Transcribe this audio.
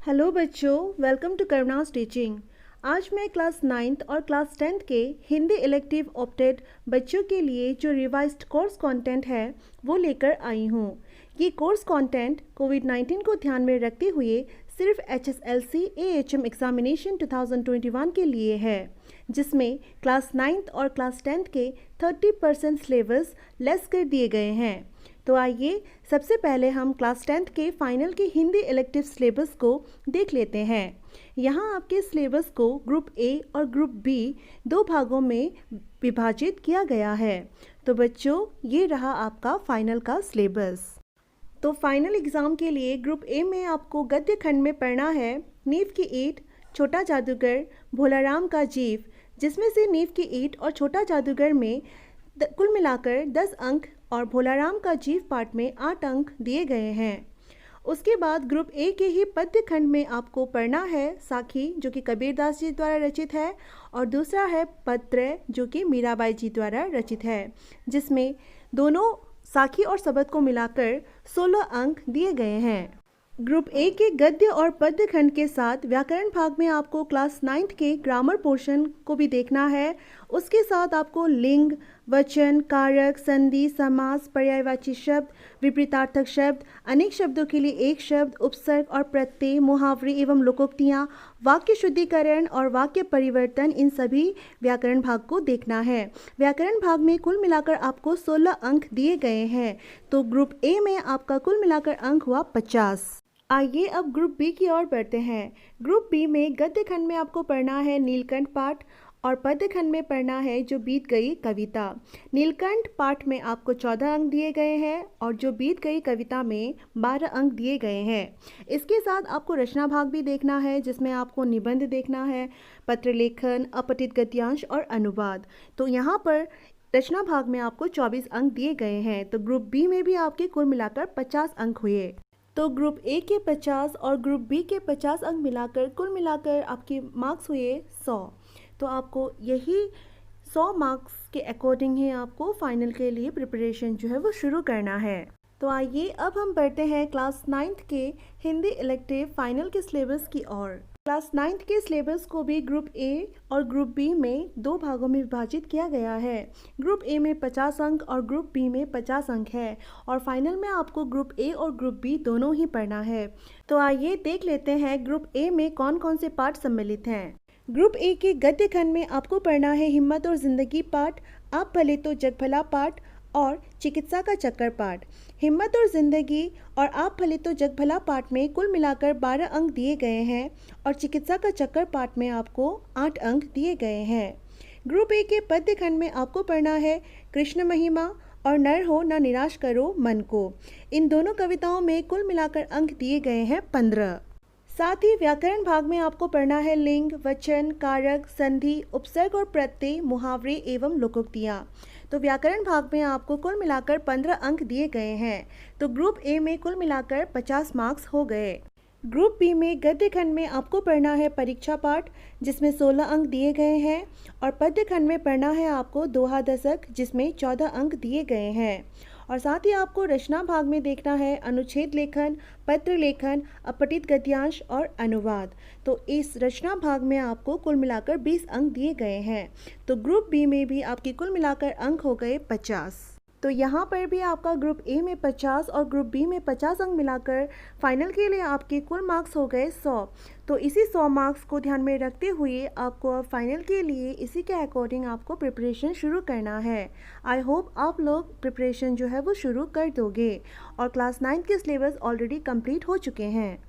Hello बच्चों, welcome to करुणास teaching. आज मैं क्लास 9th और क्लास 10th के हिंदी इलेक्टिव ऑप्टेड बच्चों के लिए जो रिवाइज्ड कोर्स कंटेंट है वो लेकर आई हूँ। ये कोर्स कंटेंट कोविड-19 को ध्यान में रखते हुए सिर्फ HSLC AHM एग्जामिनेशन 2021 के लिए है, जिसमें क्लास 9th और क्लास 10th के 30% सिलेबस लेस कर दिए गए हैं। तो आइए सबसे पहले हम क्लास 10th के फाइनल के हिंदी इलेक्टिव सिलेबस को देख लेते हैं। यहाँ आपके सिलेबस को ग्रुप ए और ग्रुप बी दो भागों में विभाजित किया गया है। तो बच्चों, ये रहा आपका फाइनल का सिलेबस। तो फाइनल एग्ज़ाम के लिए ग्रुप ए में आपको गद्य खंड में पढ़ना है नींव की ईंट, छोटा जादूगर, भोलाराम का जीव, जिसमें से नींव की ईंट और छोटा जादूगर में कुल मिलाकर 10 अंक और भोलाराम का जीव पाठ में 8 अंक दिए गए हैं। उसके बाद ग्रुप ए के ही पद्य खंड में आपको पढ़ना है साखी, जो कि कबीरदास जी द्वारा रचित है, और दूसरा है पत्र, जो कि मीराबाई जी द्वारा रचित है, जिसमें दोनों साखी और सबद को मिलाकर 16 अंक दिए गए हैं। ग्रुप ए के गद्य और पद्य खंड के साथ व्याकरण भाग में आपको क्लास 9th के ग्रामर पोर्शन को भी देखना है। उसके साथ आपको लिंग, वचन, कारक, संधि, समास, पर्यायवाची शब्द, विपरीतार्थक शब्द, अनेक शब्दों के लिए एक शब्द, उपसर्ग और प्रत्यय, मुहावरे एवं लोकोक्तियाँ, वाक्य शुद्धिकरण और वाक्य परिवर्तन, इन सभी व्याकरण भाग को देखना है। व्याकरण भाग में कुल मिलाकर आपको 16 अंक दिए गए हैं। तो ग्रुप ए में आपका कुल मिलाकर अंक हुआ 50। आइए अब ग्रुप बी की ओर बढ़ते हैं। ग्रुप बी में गद्य खंड में आपको पढ़ना है नीलकंठ पाठ और पद्य खंड में पढ़ना है जो बीत गई कविता। नीलकंठ पाठ में आपको 14 अंक दिए गए हैं और जो बीत गई कविता में 12 अंक दिए गए हैं। इसके साथ आपको रचना भाग भी देखना है, जिसमें आपको निबंध देखना है, पत्र लेखन, अपठित गद्यांश और अनुवाद। तो यहाँ पर रचना भाग में आपको 24 अंक दिए गए हैं। तो ग्रुप बी में भी आपके कुल मिलाकर 50 अंक हुए। तो ग्रुप ए के 50 और ग्रुप बी के 50 अंक मिलाकर कुल मिलाकर आपके मार्क्स हुए 100। तो आपको यही 100 मार्क्स के अकॉर्डिंग ही आपको फाइनल के लिए प्रिपरेशन जो है वो शुरू करना है। तो आइए अब हम बढ़ते हैं क्लास 9th के हिंदी इलेक्टिव फाइनल के सिलेबस की ओर। क्लास 9th के सिलेबस को भी ग्रुप ए और ग्रुप बी में दो भागों में विभाजित किया गया है। ग्रुप ए में 50 अंक और ग्रुप बी में 50 अंक है, और फाइनल में आपको ग्रुप ए और ग्रुप बी दोनों ही पढ़ना है। तो आइए देख लेते हैं ग्रुप ए में कौन कौन से पाठ सम्मिलित हैं। ग्रुप ए के गद्य खंड में आपको पढ़ना है हिम्मत और जिंदगी पाठ, आप भले तो जग भला पाठ और चिकित्सा का चक्कर पाठ। हिम्मत और जिंदगी और आप भले तो जग भला पाठ में कुल मिलाकर 12 अंक दिए गए हैं और चिकित्सा का चक्कर पाठ में आपको 8 अंक दिए गए हैं। ग्रुप ए के पद्य खंड में आपको पढ़ना है कृष्ण महिमा और नर हो ना निराश करो मन को। इन दोनों कविताओं में कुल मिलाकर अंक दिए गए हैं 15। साथ ही व्याकरण भाग में आपको पढ़ना है लिंग, वचन, कारक, संधि, उपसर्ग और प्रत्यय, मुहावरे एवं लोकोक्तियाँ। तो व्याकरण भाग में आपको कुल मिलाकर 15 अंक दिए गए हैं। तो ग्रुप ए में कुल मिलाकर 50 मार्क्स हो गए। ग्रुप बी में गद्य खंड में आपको पढ़ना है परीक्षा पाठ, जिसमें 16 अंक दिए गए हैं, और पद्य खंड में पढ़ना है आपको दोहा दशक, जिसमें 14 अंक दिए गए हैं। और साथ ही आपको रचना भाग में देखना है अनुच्छेद लेखन, पत्र लेखन, अपठित गद्यांश और अनुवाद। तो इस रचना भाग में आपको कुल मिलाकर 20 अंक दिए गए हैं। तो ग्रुप बी में भी आपके कुल मिलाकर अंक हो गए 50। तो यहाँ पर भी आपका ग्रुप ए में 50 और ग्रुप बी में 50 अंक मिलाकर फाइनल के लिए आपके कुल मार्क्स हो गए 100। तो इसी 100 मार्क्स को ध्यान में रखते हुए आपको अब फाइनल के लिए इसी के अकॉर्डिंग आपको प्रिपरेशन शुरू करना है। आई होप आप लोग प्रिपरेशन जो है वो शुरू कर दोगे, और क्लास 9th के सिलेबस ऑलरेडी कंप्लीट हो चुके हैं।